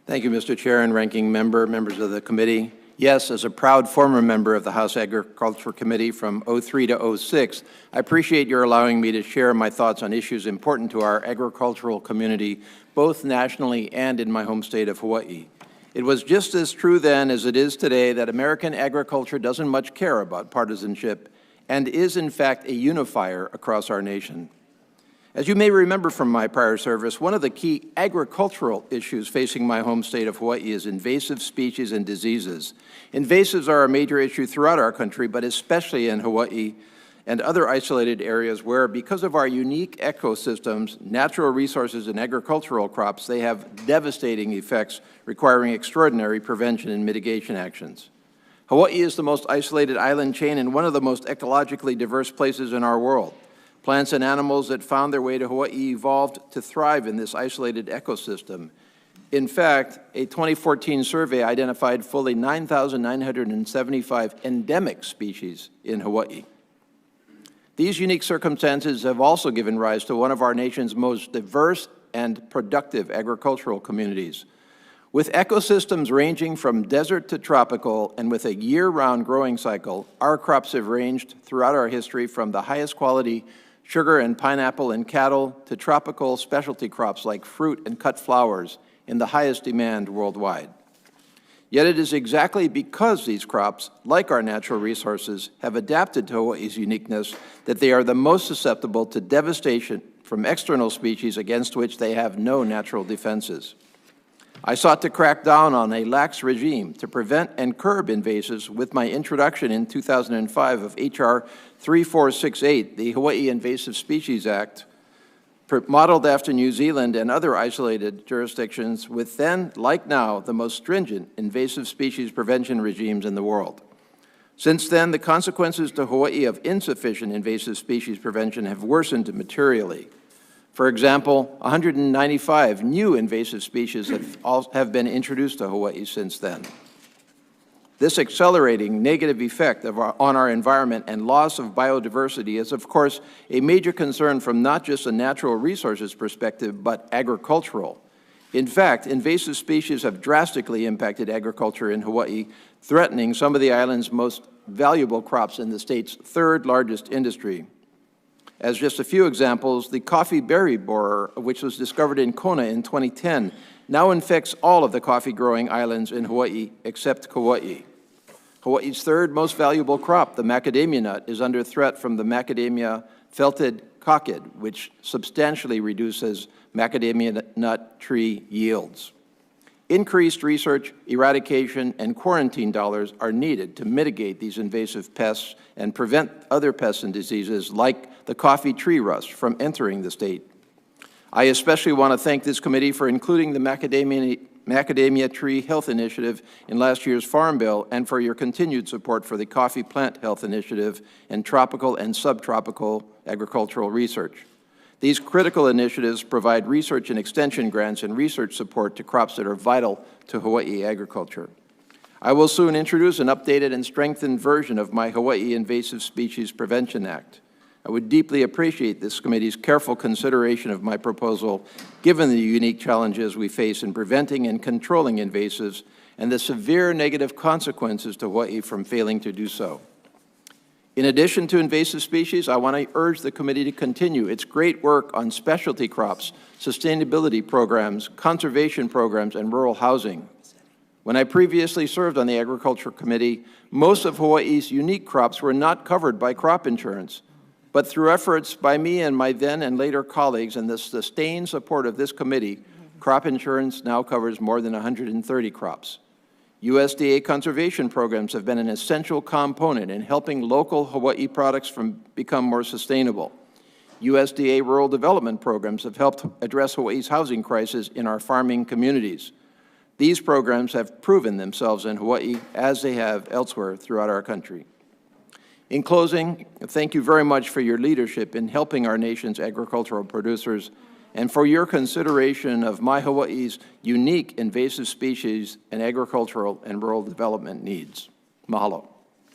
Thank you, Mr. Chair and Ranking Member, members of the committee. Yes, as a proud former member of the House Agriculture Committee from '03 to '06, I appreciate your allowing me to share my thoughts on issues important to our agricultural community, both nationally and in my home state of Hawaii. It was just as true then as it is today that American agriculture doesn't much care about partisanship and is, in fact, a unifier across our nation. As you may remember from my prior service, one of the key agricultural issues facing my home state of Hawaii is invasive species and diseases. Invasives are a major issue throughout our country, but especially in Hawaii and other isolated areas where, because of our unique ecosystems, natural resources, and agricultural crops, they have devastating effects requiring extraordinary prevention and mitigation actions. Hawaii is the most isolated island chain and one of the most ecologically diverse places in our world. Plants and animals that found their way to Hawaii evolved to thrive in this isolated ecosystem. In fact, a 2014 survey identified fully 9,975 endemic species in Hawaii. These unique circumstances have also given rise to one of our nation's most diverse and productive agricultural communities. With ecosystems ranging from desert to tropical and with a year-round growing cycle, our crops have ranged throughout our history from the highest quality sugar and pineapple and cattle to tropical specialty crops like fruit and cut flowers in the highest demand worldwide. Yet it is exactly because these crops, like our natural resources, have adapted to Hawaii's uniqueness that they are the most susceptible to devastation from external species against which they have no natural defenses. I sought to crack down on a lax regime to prevent and curb invasives with my introduction in 2005 of H.R. 3468, the Hawaii Invasive Species Act, modeled after New Zealand and other isolated jurisdictions with then, like now, the most stringent invasive species prevention regimes in the world. Since then, the consequences to Hawaii of insufficient invasive species prevention have worsened materially. For example, 195 new invasive species have been introduced to Hawaii since then. This accelerating negative effect on our environment and loss of biodiversity is, of course, a major concern from not just a natural resources perspective, but agricultural. In fact, invasive species have drastically impacted agriculture in Hawaii, threatening some of the island's most valuable crops in the state's third largest industry. As just a few examples, the coffee berry borer, which was discovered in Kona in 2010, now infects all of the coffee-growing islands in Hawaii except Kauai. Hawaii's third most valuable crop, the macadamia nut, is under threat from the macadamia felted cockid, which substantially reduces macadamia nut tree yields. Increased research, eradication, and quarantine dollars are needed to mitigate these invasive pests and prevent other pests and diseases like the coffee tree rust from entering the state. I especially want to thank this committee for including the Macadamia Tree Health Initiative in last year's Farm Bill and for your continued support for the Coffee Plant Health Initiative and tropical and subtropical agricultural research. These critical initiatives provide research and extension grants and research support to crops that are vital to Hawaii agriculture. I will soon introduce an updated and strengthened version of my Hawaii Invasive Species Prevention Act. I would deeply appreciate this committee's careful consideration of my proposal, given the unique challenges we face in preventing and controlling invasives and the severe negative consequences to Hawaii from failing to do so. In addition to invasive species, I want to urge the committee to continue its great work on specialty crops, sustainability programs, conservation programs, and rural housing. When I previously served on the Agriculture Committee, most of Hawaii's unique crops were not covered by crop insurance. But through efforts by me and my then and later colleagues and the sustained support of this committee, crop insurance now covers more than 130 crops. USDA conservation programs have been an essential component in helping local Hawaii products become more sustainable. USDA rural development programs have helped address Hawaii's housing crisis in our farming communities. These programs have proven themselves in Hawaii as they have elsewhere throughout our country. In closing, thank you very much for your leadership in helping our nation's agricultural producers and for your consideration of my Hawaii's unique invasive species and agricultural and rural development needs. Mahalo.